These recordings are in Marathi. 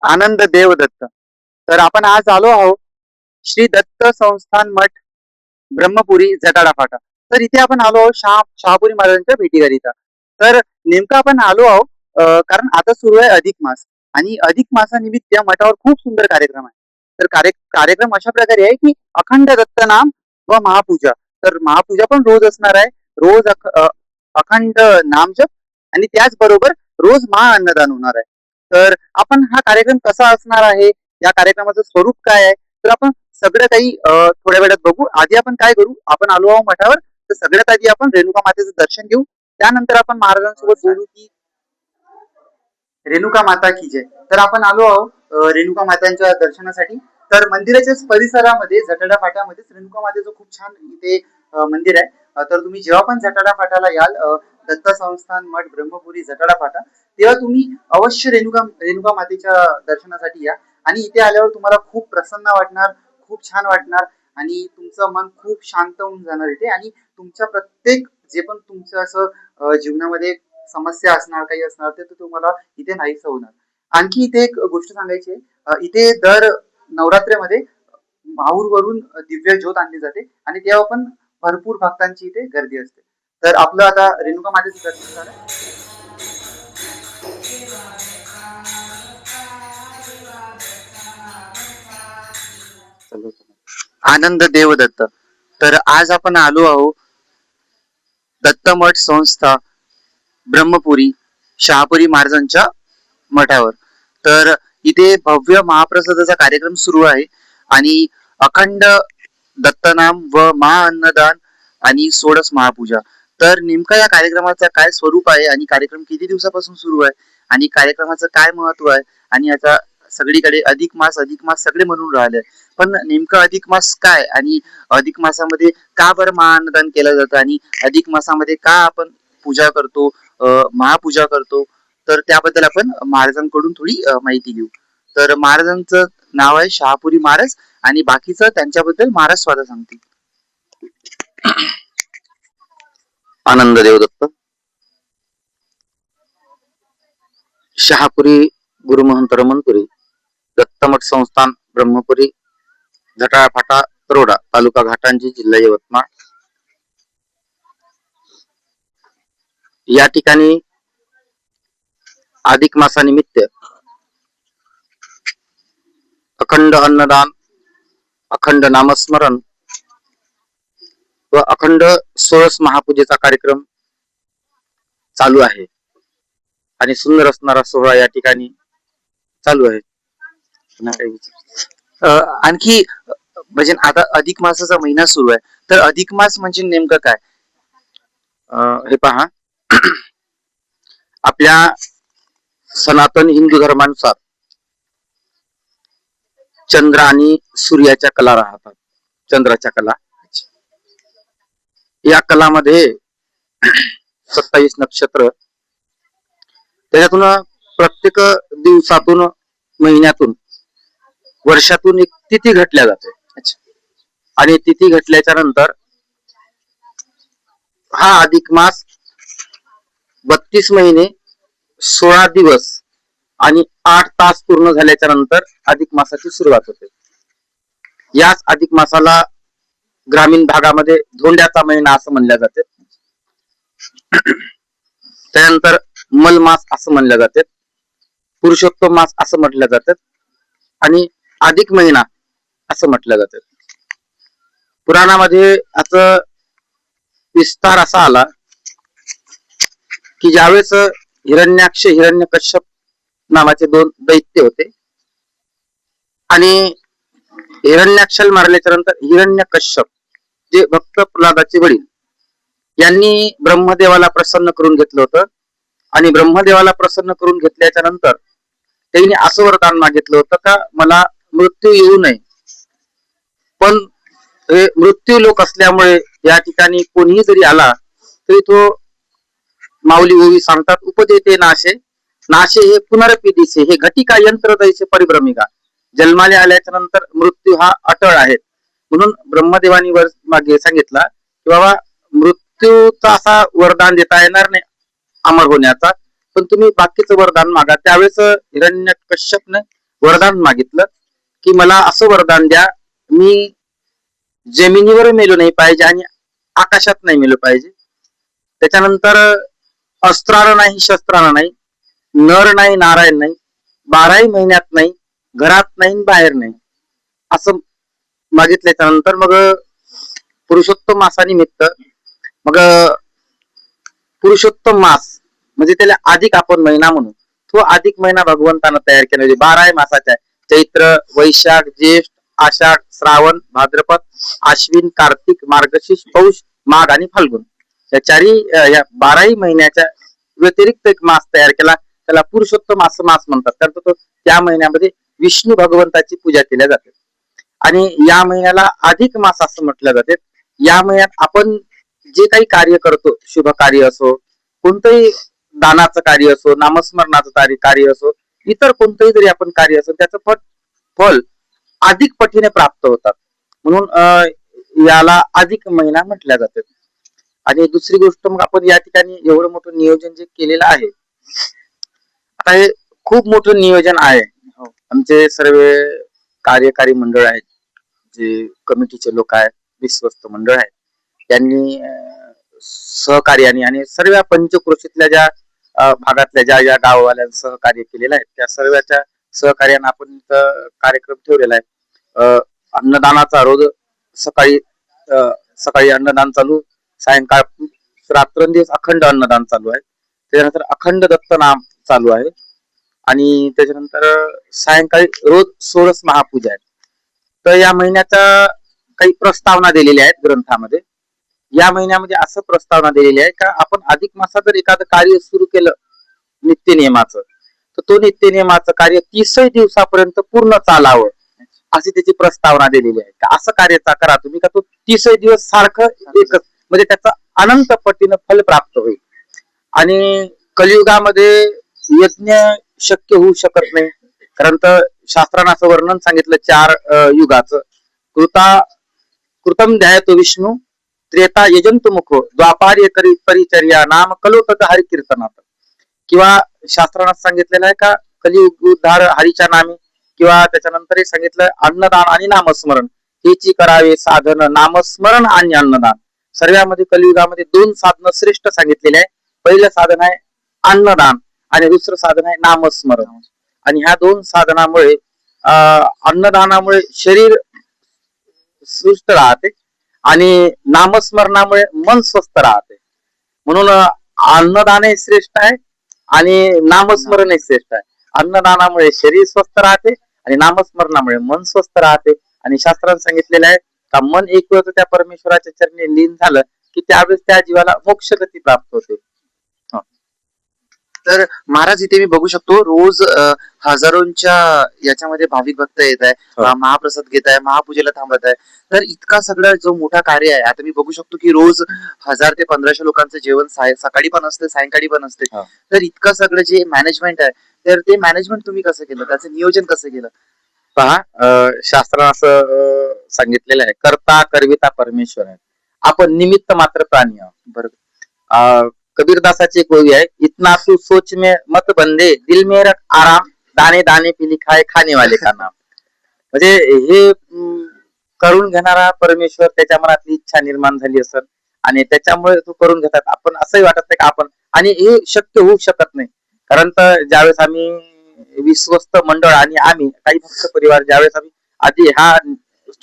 आनंद देव दत्त. तर आपण आज आलो आहोत श्री दत्त संस्थान मठ ब्रह्मपुरी जटाडा फाटा. तर इथे आपण आलो आहोत शहापुरी महाराजांच्या भेटीगाडीचा. तर नेमकं आपण आलो आहोत कारण आता सुरू आहे अधिक मास आणि अधिक मासानिमित्त या मठावर खूप सुंदर कार्यक्रम आहे. तर कार्यक्रम अशा प्रकारे आहे की अखंड दत्त नाम व महापूजा. तर महापूजा पण रोज असणार आहे. रोज अखंड नामजप आणि त्याचबरोबर रोज महाअन्नदान होणार आहे. तर आपण हा कार्यक्रम कसा असणार आहे, या कार्यक्रमाचं स्वरूप काय आहे, तर आपण सगळं काही थोड्या वेळात बघू. आधी आपण काय करू, आपण आलो आहोत मठावर, तर सगळ्यात आधी आपण रेणुका मातेचं दर्शन घेऊ. त्यानंतर आपण महाराजांसोबत बोलू की रेणुका माता की जय. तर आपण आलो आहोत रेणुका मातांच्या दर्शनासाठी. तर मंदिराच्या परिसरामध्ये जटाडा फाट्यामध्ये रेणुका मातेचं खूप छान इथे मंदिर आहे. तर तुम्ही जेव्हा पण जटाडा फाट्याला याल, दत्त संस्थान मठ ब्रह्मपुरी जटाडा फाटा, तेव्हा तुम्ही अवश्य रेणुका मातेच्या दर्शनासाठी या. आणि इथे आल्यावर तुम्हाला खूप प्रसन्न वाटणार, खूप छान वाटणार आणि तुमचं मन खूप शांत होऊन जाणार इथे. आणि तुमच्या प्रत्येक जे पण तुमचं असं जीवनामध्ये समस्या असणार, काही असणार, ते तुम्हाला इथे नाहीसं होणार. आणखी इथे एक गोष्ट सांगायची आहे. इथे दर नवरात्रीमध्ये माहूरवरून दिव्य ज्योत आणली जाते आणि तेव्हा पण भरपूर भक्तांची इथे गर्दी असते. तर आपलं आता रेणुका मातेचं दर्शन झालं. आनंद देव दत्त. तर आज आपण आलो आहोत दत्तमठ संस्था ब्रह्मपुरी शहापुरी महाराजांच्या मठावर. तर इथे भव्य महाप्रसादाचा कार्यक्रम सुरू आहे आणि अखंड दत्तनाम व महाअन्नदान आणि 16 महापूजा. तर नेमका या कार्यक्रमाचा काय स्वरूप आहे आणि कार्यक्रम किती दिवसापासून सुरू आहे आणि कार्यक्रमाचं काय महत्व आहे आणि याचा सगळीकडे अधिक मास सगळे म्हणून राहिले, पण नेमकं अधिक मास काय आणि अधिक मासामध्ये का बरं महाअन्नदान केलं जातं आणि अधिक मासामध्ये का आपण पूजा करतो, महापूजा करतो, तर त्याबद्दल आपण महाराजांकडून थोडी माहिती घेऊ. तर महाराजांचं नाव आहे शहापुरी महाराज आणि बाकीचं त्यांच्याबद्दल महाराज स्वतः सांगतील. आनंद देवदत्त. शहापुरी गुरुमहंत रमणपुरी दत्तमठ संस्थान ब्रह्मपुरी जटाळा फाटा तरोडा तालुका घाटांजी जिल्हा यवतमाळ. या ठिकाणी अधिक मासानिमित्त अखंड अन्नदान, अखंड नामस्मरण व अखंड 16 महापूजेचा कार्यक्रम चालू आहे आणि सुंदर असणारा सोहळा या ठिकाणी चालू आहे. आणखी म्हणजे आता अधिक मासाचा महिना सुरू आहे, तर अधिक मास म्हणजे नेमकं काय? हे पहा, आपल्या सनातन हिंदू धर्मानुसार चंद्र आणि सूर्याच्या कला राहतात. चंद्राच्या कला, या कलामध्ये 27 नक्षत्र, त्याच्यातून प्रत्येक दिवसातून, महिन्यातून, वर्षातून एक तिथी घटल्या जाते. आणि तिथी घटल्याच्या नंतर हा अधिक मास 32 महिने 16 दिवस आणि 8 तास पूर्ण झाल्याच्या नंतर अधिक मासाची सुरुवात होते. याच अधिक मासाला ग्रामीण भागामध्ये धोंड्याचा महिना असं म्हणल्या जाते. त्यानंतर मल मास असं म्हणल्या जाते, पुरुषोत्तम मास असं म्हटलं जातात आणि अधिक महिना असं म्हटलं जातं. पुराणामध्ये असं विस्तार असा आला की ज्यावेळेस हिरण्याक्ष हिरण्यकश्यप नावाचे 2 दैत्य होते आणि हिरण्याक्षाला मारल्याच्या नंतर हिरण्यकश्यप जे भक्त प्रल्हादाचे वडील, यांनी ब्रह्मदेवाला प्रसन्न करून घेतलं होतं आणि ब्रह्मदेवाला प्रसन्न करून घेतल्याच्या नंतर त्यांनी असं वरदान मागितलं होतं का मला मृत्यू येऊ नये, पण हे मृत्यू लोक असल्यामुळे या ठिकाणी कोणीही जरी आला तरी तो, माऊली ओवी सांगतात, उपदेते नाशे नाशे हे पुनरपिदिसे, हे घटिका यंत्र दैसे परिभ्रमिका, जन्माला आल्याच्या नंतर मृत्यू हा अटळ आहे. म्हणून ब्रह्मदेवानी वर मागे सांगितला की बाबा मृत्यूचा असा वरदान देता येणार नाही अमर होण्याचा, पण तुम्ही बाकीचं वरदान मागा. त्यावेळेस हिरण्यकश्यपने वरदान मागितलं की मला असं वरदान द्या, मी जमिनीवर मेलो नाही पाहिजे आणि आकाशात नाही मेलो पाहिजे. त्याच्यानंतर अस्त्रानं नाही, शस्त्रानं नाही, नर नाही, नारायण नाही, 12ही महिन्यात नाही, घरात नाही, बाहेर नाही, असं मागितल्याच्या नंतर मग पुरुषोत्तम मासानिमित्त मग पुरुषोत्तम मास म्हणजे त्याला अधिक आपण महिना म्हणू, तो अधिक महिना भगवंतानं तयार केला. म्हणजे 12 मासाचा आहे. चैत्र, वैशाख, ज्येष्ठ, आषाढ, श्रावण, भाद्रपद, आश्विन, कार्तिक, मार्गशीर्ष, पौष, माघ आणि फाल्गुन या चारही या 12ही महिन्याच्या व्यतिरिक्त एक मास तयार केला. त्याला पुरुषोत्तम असं मास म्हणतात. कारण तो त्या महिन्यामध्ये विष्णू भगवंताची पूजा केल्या जाते आणि या महिन्याला अधिक मास असं म्हटलं जाते. या महिन्यात आपण जे काही कार्य करतो, शुभ कार्य असो, कोणतंही दानाचं कार्य असो, नामस्मरणाचं कार्य असो, इतर कोणतंही जरी आपण कार्य असो, त्याचं फल अधिक पटीने प्राप्त होतात. म्हणून याला अधिक महिना म्हटल्या जाते. आणि दुसरी गोष्ट मग आपण या ठिकाणी एवढं मोठं नियोजन जे केलेलं आहे, आता हे खूप मोठं नियोजन आहे. आमचे सर्व कार्यकारी मंडळ आहेत, जे कमिटीचे लोक आहेत, विश्वस्त मंडळ आहेत, त्यांनी सहकार्याने आणि सर्व पंचक्रोशीतल्या ज्या भागातल्या ज्या गाववाल्यांनी सहकार्य केलेलं आहे, त्या सर्वांच्या सहकार्याने आपण कार्यक्रम ठेवलेला आहे. अन्नदानाचा रोज सकाळी सकाळी अन्नदान चालू, सायंकाळ रात्रंदिवस अखंड अन्नदान चालू आहे. त्याच्यानंतर अखंड दत्त नाम चालू आहे आणि त्याच्यानंतर सायंकाळी रोज 16 महापूजा आहे. तर या महिन्याच्या काही प्रस्तावना दिलेल्या आहेत ग्रंथामध्ये. या महिन्यामध्ये असं प्रस्तावना दिलेली आहे का आपण अधिक मासात जर एखादं कार्य सुरू केलं नित्यनियमाचं, तर तो नित्यनियमाचं कार्य 30 दिवसापर्यंत पूर्ण चालावं अशी त्याची प्रस्तावना दिलेली आहे. का असं कार्य करा तुम्ही का तो 30 दिवस सारखं एकच, म्हणजे त्याचा अनंत पटीनं फल प्राप्त होईल. आणि कलियुगामध्ये यज्ञ शक्य होऊ शकत नाही, कारण तर शास्त्रानं असं वर्णन सांगितलं 4 युगाचं. कृतम ध्यायतो विष्णू, त्रेता यजंत मुखो, द्वापार्य परिचर्या, नाम कलोटक हरि कीर्तनात. किंवा शास्त्रानं सांगितलेलं आहे का कलियुग उद्धार हरीच्या नामी, किंवा त्याच्यानंतरही सांगितलं अन्नदान आणि नामस्मरण हेची करावे साधन, नामस्मरण आणि अन्नदान. सर्वांमध्ये कलियुगामध्ये 2 साधनं श्रेष्ठ सांगितलेले आहे. पहिलं साधन आहे अन्नदान आणि दुसरं साधन आहे नामस्मरण. आणि ह्या 2 साधनामुळे अन्नदानामुळे शरीर सुस्त राहते आणि नामस्मरणामुळे मन स्वस्थ राहते. म्हणून अन्नदानही श्रेष्ठ आहे आणि नामस्मरणही श्रेष्ठ आहे. अन्नदानामुळे शरीर स्वस्थ राहते आणि नामस्मरणामुळे मन स्वस्थ राहते. आणि शास्त्रात सांगितलेलं आहे का मन एक वेळ त्या परमेश्वराच्या चरणी लीन झालं की त्यावेळेस त्या जीवाला मोक्षगती प्राप्त होते. तर महाराज इथे मी बघू शकतो रोज हजारोंच्या याच्यामध्ये भाविक भक्त येत आहे, महाप्रसाद घेत आहे, महापूजेला थांबत आहे. तर इतका सगळा जो मोठा कार्य आहे, आता मी बघू शकतो की रोज 1000 ते 1500 लोकांचं जेवण सकाळी पण असते, सायंकाळी पण असते. तर इतकं सगळं जे मॅनेजमेंट आहे, तर ते मॅनेजमेंट तुम्ही कसं केलं, त्याचं नियोजन कसं केलं? पहा, शास्त्रात असं सांगितलेलं आहे, करता करविता परमेश्वर आहे, आपण निमित्त मात्र प्राणी आहोत. बरोबर. कबीरदासाची एक ओवी आहे, इतना तू सोच में मत बंदे, दिल में रख आराम, दाने दाने पे लिखा है खाने वाले का नाम. म्हणजे हे करून घेणारा परमेश्वर, त्याच्या मनातली इच्छा निर्माण झाली असेल आणि त्याच्यामुळे तो करून घेतात. आपण असंही वाटत नाही का आपण, आणि हे शक्य होऊ शकत नाही. कारण तर ज्यावेळेस आम्ही विश्वस्त मंडळ आणि आम्ही काही भक्त परिवार ज्यावेळेस आम्ही आधी हा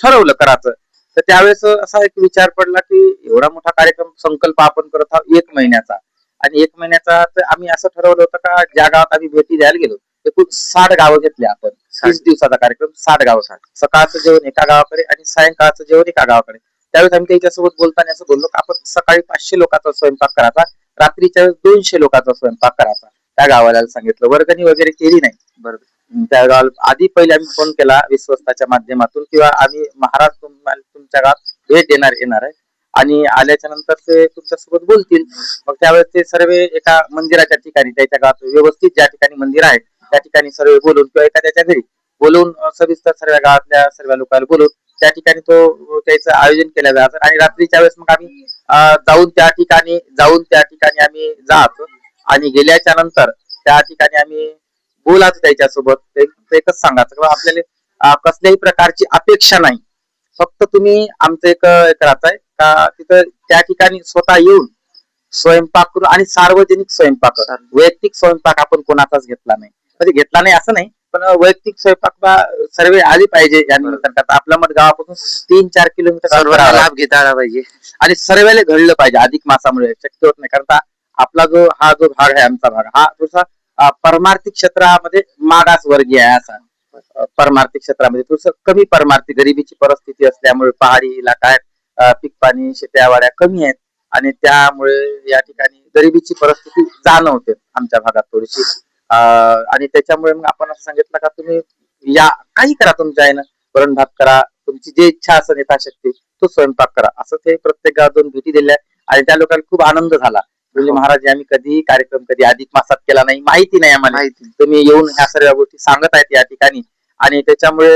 ठरवलं करायचं, तर त्यावेळेस असा एक विचार पडला की एवढा मोठा कार्यक्रम संकल्प आपण करत आहोत 1 महिन्याचा, आणि 1 महिन्याचा तर आम्ही असं ठरवलं होतं का ज्या गावात आम्ही भेटी द्यायला गेलो एकूण 60 गावं घेतले आपण. 30 दिवसाचा कार्यक्रम, 60 गावं. सकाळचं जेवण एका गावाकडे आणि सायंकाळचं जेवण एका गावाकडे. त्यावेळेस आम्ही त्याच्यासोबत बोलताना असं बोललो की आपण सकाळी 500 लोकांचा स्वयंपाक करायचा, रात्रीच्या वेळेस 200 लोकांचा स्वयंपाक करायचा. त्या गावाला सांगितलं, वर्गणी वगैरे केली नाही. बरोबर. त्या गावाला आधी पहिले आम्ही फोन केला विश्वस्ताच्या माध्यमातून, किंवा आम्ही महाराज तुमच्या गावात भेट येणार आहे आणि आल्याच्या नंतर ते तुमच्यासोबत बोलतील. मग त्यावेळेस ते सर्व एका मंदिराच्या ठिकाणी, त्याच्या गावात व्यवस्थित ज्या ठिकाणी मंदिर आहे त्या ठिकाणी सर्व बोलून, किंवा एखाद्याच्या घरी बोलून सविस्तर सर्व गावातल्या सर्व लोकांना बोलून त्या ठिकाणी तो त्याचं आयोजन केलं जायचं. आणि रात्रीच्या वेळेस मग आम्ही जाऊन त्या ठिकाणी आम्ही जातो आणि गेल्याच्या नंतर त्या ठिकाणी आम्ही बोलायचं त्याच्यासोबत, एकच सांगायचं किंवा आपल्याला कसल्याही प्रकारची अपेक्षा नाही. फक्त तुम्ही आमचं एक करायचंय का तिथं त्या ठिकाणी स्वतः येऊन स्वयंपाक करून, आणि सार्वजनिक स्वयंपाक, वैयक्तिक स्वयंपाक आपण कोणाचाच घेतला नाही. म्हणजे घेतला नाही असं नाही, पण वैयक्तिक स्वयंपाक सर्व आली पाहिजे या निमित्तानं. आपल्या मठ गावापासून 3-4 किलोमीटर सर्वांना लाभ घेता आला पाहिजे. आणि सर्वांना घडलं पाहिजे. अधिक मासामुळे शक्य होत नाही, कारण का आपला जो भाग आहे, आमचा भाग हा थोडासा परमार्थिक क्षेत्रामध्ये मागास वर्गीय आहे. असा परमार्थिक क्षेत्रामध्ये थोडस कमी परमार्थिक, गरिबीची परिस्थिती असल्यामुळे पहाडी इलाका आहे, पीक पाणी शेत्यावाड्या कमी आहेत, आणि त्यामुळे या ठिकाणी गरिबीची परिस्थिती जाणवते आमच्या भागात थोडीशी. आणि त्याच्यामुळे मग आपण असं सांगितलं का तुम्ही या, काही करा तुमच्या आईनं, वरण भात करा, तुमची जी इच्छा असेल यथाशक्ती तो स्वयंपाक करा, असं ते प्रत्येक गावातून भेटी दिल्या. आणि त्या लोकांना खूप आनंद झाला. म्हणजे महाराज आम्ही कधी कार्यक्रम कधी अधिक मासात केला नाही, माहिती नाही आम्हाला, तुम्ही येऊन ह्या सर्व गोष्टी सांगत आहेत या ठिकाणी, आणि त्याच्यामुळे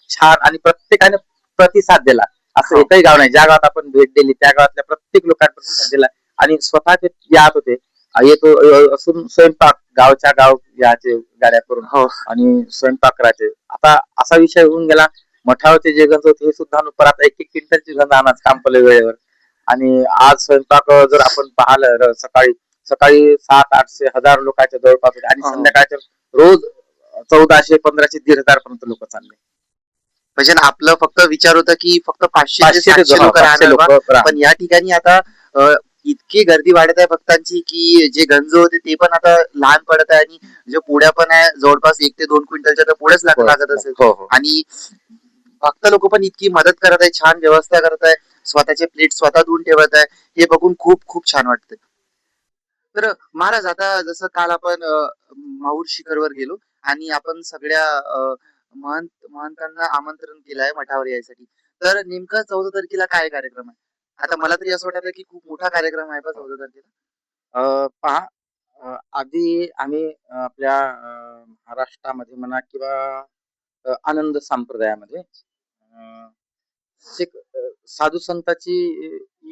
छान, आणि प्रत्येकाने प्रतिसाद दिला. असं एकही गाव नाही, ज्या गावात आपण भेट दिली त्या गावातल्या प्रत्येक लोकांनी प्रतिसाद दिला. आणि स्वतः ते यात होते, येतो असून स्वयंपाक गावच्या गाव याचे गाड्या करून आणि स्वयंपाक करायचे. आता असा विषय होऊन गेला, मठावरचे जे गंज होते हे सुद्धा परत 1-1 क्विंटलची गंज आणाच काम पडलं वेळेवर. आणि आज स्वयंपाक जर आपण पाहिलं, सकाळी सकाळी 700-800-1000 लोकांच्या जवळपास होते, आणि संध्याकाळच्या रोज 1400-1500 1,500 पर्यंत लोक चालले. म्हणजे आपलं फक्त विचार होता की फक्त 500 ते 500 700 लोक राहणार बा. लोक. पण या ठिकाणी आता इतकी गर्दी वाढत आहे भक्तांची की जे गंज होते ते पण आता लहान पडत आहे, आणि जे पुड्या पण आहे जवळपास 1 ते 2 क्विंटलच्या तर पुढेच लागत असेल. आणि भक्त लोक पण इतकी मदत करत आहे, छान व्यवस्था करत आहे, स्वतःचे प्लेट स्वतः धुवून ठेवत आहे, हे बघून खूप खूप छान वाटतं. तर महाराज आता जसं काल आपण माहूर शिखरवर गेलो आणि आपण सगळ्या महंतांना आमंत्रण केलं आहे मठावर यायसाठी. तर नेमकं 14 तारखेला काय कार्यक्रम आहे? आता मला तरी असं वाटतं की खूप मोठा कार्यक्रम आहे बा 14 तारखेला. पहा, आधी आम्ही आपल्या महाराष्ट्रामध्ये म्हणा किंवा आनंद संप्रदायामध्ये एक साधू संतांची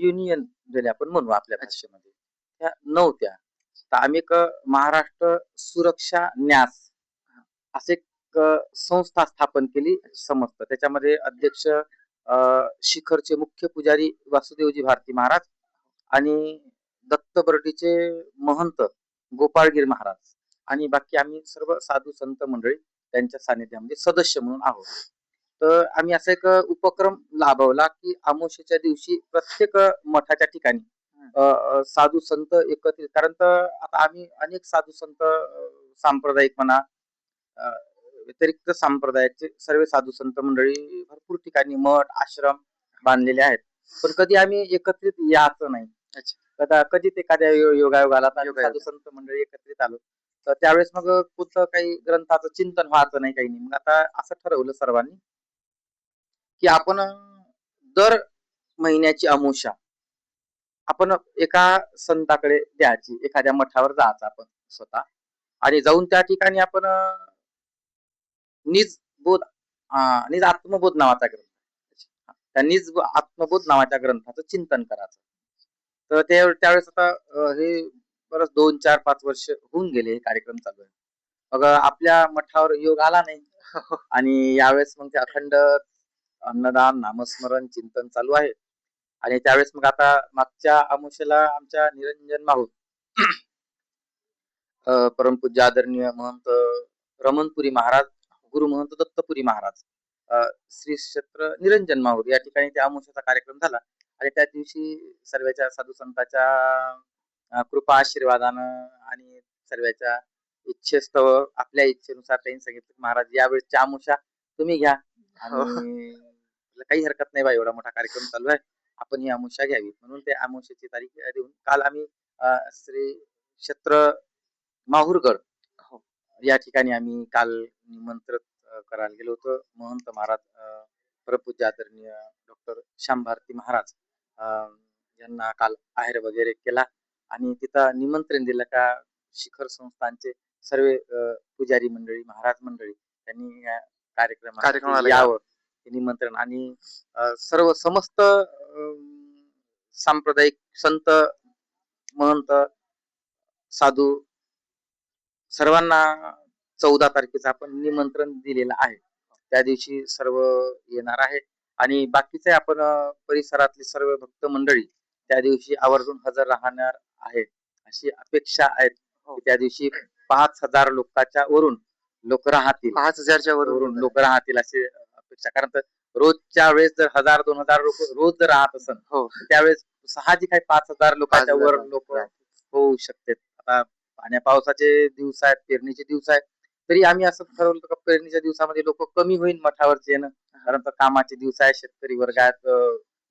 युनियन ज्याला आपण म्हणू आपल्या भाषेमध्ये, त्या नव्हत्या. तर आम्ही एक महाराष्ट्र सुरक्षा न्यास असे एक संस्था स्थापन केली, समजतं. त्याच्यामध्ये अध्यक्ष शिखरचे मुख्य पुजारी वासुदेवजी भारती महाराज, आणि दत्तबर्डीचे महंत गोपाळगीर महाराज, आणि बाकी आम्ही सर्व साधू संत मंडळी त्यांच्या सानिध्यामध्ये सदस्य म्हणून आहोत. तर आम्ही असा एक उपक्रम राबवला की अमावस्येच्या दिवशी प्रत्येक मठाच्या ठिकाणी साधू संत एकत्रित, कारण तर आता आम्ही अनेक साधू संत सांप्रदायिक म्हणा, व्यतिरिक्त संप्रदायाचे सर्व साधू संत मंडळी भरपूर ठिकाणी मठ आश्रम बांधलेले आहेत, पण कधी आम्ही एकत्रित यायचं नाही. कधी ते एखाद्या योगायोगाला साधू संत मंडळी एकत्रित आलो, तर त्यावेळेस मग कुठं काही ग्रंथाचं चिंतन व्हायचं नाही, काही नाही. मग आता असं ठरवलं सर्वांनी की आपण दर महिन्याची अमावस्या आपण एका संताकडे द्यायची, एखाद्या मठावर जायचं आपण स्वतः, आणि जाऊन त्या ठिकाणी आपण निज बोध निज आत्मबोध नावाचा ग्रंथ, त्या निज आत्मबोध नावाच्या ग्रंथाचं चिंतन करायचं. तर त्यावेळेस आता हे बरंच 2-4-5 वर्ष होऊन गेले हे कार्यक्रम चालू आहे. मग आपल्या मठावर योग आला नाही, आणि यावेळेस मग ते अखंड अन्नदान नामस्मरण चिंतन चालू आहे. आणि त्यावेळेस मग आता मागच्या अमावस्येला आमच्या निरंजन माहूर परमपूज्य आदरणीय महंत रमणपुरी महाराज, गुरु महंत दत्तपुरी महाराज, श्री क्षेत्र निरंजन माहूर या ठिकाणी त्या अमावस्येचा कार्यक्रम झाला. आणि त्या दिवशी सर्वच्या साधू संतांच्या कृपा आशीर्वादानं आणि सर्वच्या इच्छेस्तव आपल्या इच्छेनुसार त्यांनी सांगितलं, महाराज यावेळेसच्या अमावस्या तुम्ही घ्या, आणि काही हरकत नाही बा, एवढा मोठा कार्यक्रम चालू आहे, आपण ही अमावस्या घ्यावी. म्हणून ते अमावस्येची तारीख देऊन काल आम्ही श्री क्षेत्र माहूरगड या ठिकाणी आम्ही काल निमंत्रित करायला गेलो होतो. महंत महाराज प्रपूज्य आदरणीय डॉक्टर श्याम भारती महाराज यांना काल आहेर वगैरे केला, आणि तिथं निमंत्रण दिलं का शिखर संस्थांचे सर्व पुजारी मंडळी महाराज मंडळी त्यांनी या कार्यक्रमाला यावं हे निमंत्रण. आणि सर्व समस्त सांप्रदायिक संत महंत साधू सर्वांना 14 तारखेचं आपण निमंत्रण दिलेलं आहे. त्या दिवशी सर्व येणार आहे आणि बाकीचे आपण परिसरातली सर्व भक्त मंडळी त्या दिवशी आवर्जून हजर राहणार आहे अशी अपेक्षा आहे. की त्या दिवशी 5,000 लोकांच्या वरून लोक राहतील. 5,000च्या वरून वरून लोक राहतील अशी अपेक्षा. कारण तर रोजच्या वेळेस जर 1,000-2,000 लोक रोज जर राहत असेल हो त्यावेळेस साहजिक आहे 5,000 लोकांच्या 5,000 वर लोक होऊ शकते. आता पाण्या पावसाचे दिवस आहेत, पेरणीचे दिवस आहेत, तरी आम्ही असं ठरवलं होतं का पेरणीच्या दिवसामध्ये लोक कमी होईल मठावरचे येणं. कारण तर कामाचे दिवस आहे, शेतकरी वर्ग आहेत,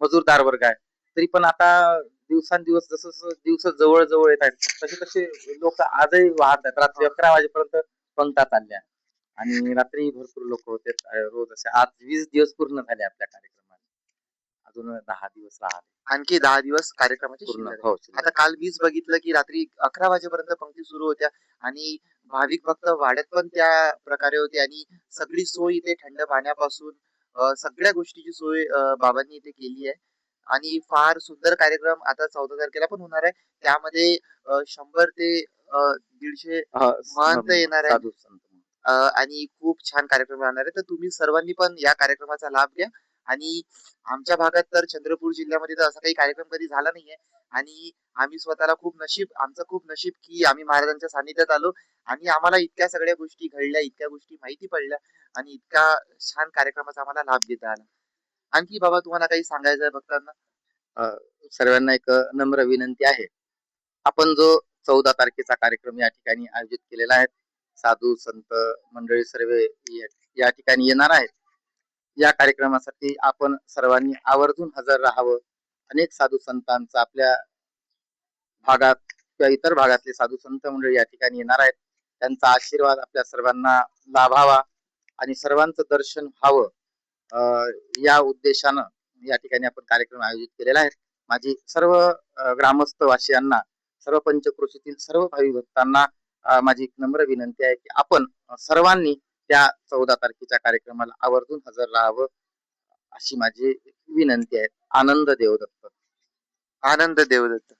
मजूरदार वर्ग आहे. तरी पण आता दिवसांदिवस जसं जसं दिवस जवळ जवळ येत आहेत तसे तसे लोक आजही वाहत आहेत. रात्री 11 वाजेपर्यंत पंक्ता चालल्या आणि रात्री भरपूर लोक होते रोज. असे आज 20 दिवस पूर्ण झाले आपल्या कार्यक्रमाला. अजून 10 दिवस राहिले आणखी 10 दिवस कार्यक्रमाची पूर्ण. शिल्लक आहे. हो शिल्लक. आता काल 20 बघितलं की रात्री 11 वाजेपर्यंत पंक्ती सुरू होत्या आणि भाविक भक्त वाड्यात पण त्या प्रकारे होते आणि सगळी सोय इथे थंड पाण्यापासून सगळ्या गोष्टीची सोय बाबांनी इथे केली आहे आणि फार सुंदर कार्यक्रम आता 14 तारखेला पण होणार आहे. त्यामध्ये 100 ते 150 महंत येणार आहे. साधू संत. आणि खूप छान कार्यक्रम राहणार आहे. तर तुम्ही सर्वांनी पण या कार्यक्रमाचा लाभ घ्या आणि आमच्या भागात तर चंद्रपूर जिल्ह्यामध्ये तर असा काही कार्यक्रम कधी झाला नाहीये आणि आम्ही स्वतःला आमचं खूप नशीब की आम्ही महाराजांच्या सानिध्यात आलो आणि आम्हाला इतक्या सगळ्या गोष्टी घडल्या, इतक्या गोष्टी माहिती पडल्या आणि इतका छान कार्यक्रमाचा आम्हाला लाभ घेता आला. आणखी बाबा तुम्हाला काही सांगायचं आहे भक्तांना? सर्वांना एक नम्र विनंती आहे. आपण जो 14 तारखेचा कार्यक्रम या ठिकाणी आयोजित केलेला आहे, साधू संत मंडळी सर्व या ठिकाणी येणार आहेत. या कार्यक्रमासाठी आपण सर्वांनी आवर्जून हजर राहावं. अनेक साधू संतांचा आपल्या भागात किंवा इतर भागातले साधू संत मंडळी या ठिकाणी येणार आहेत. त्यांचा आशीर्वाद आपल्या सर्वांना लाभावा आणि सर्वांचं दर्शन व्हावं या उद्देशानं या ठिकाणी आपण कार्यक्रम आयोजित केलेला आहे. माझी सर्व ग्रामस्थ वासियांना, सर्व पंचक्रोशीतील सर्व भावी भक्तांना माझी नम्र विनंती आहे की आपण सर्वांनी त्या 14 तारखेच्या कार्यक्रमाला आवर्जून हजर राहावं अशी माझी विनंती आहे. आनंद देवदत्त. आनंद देवदत्त.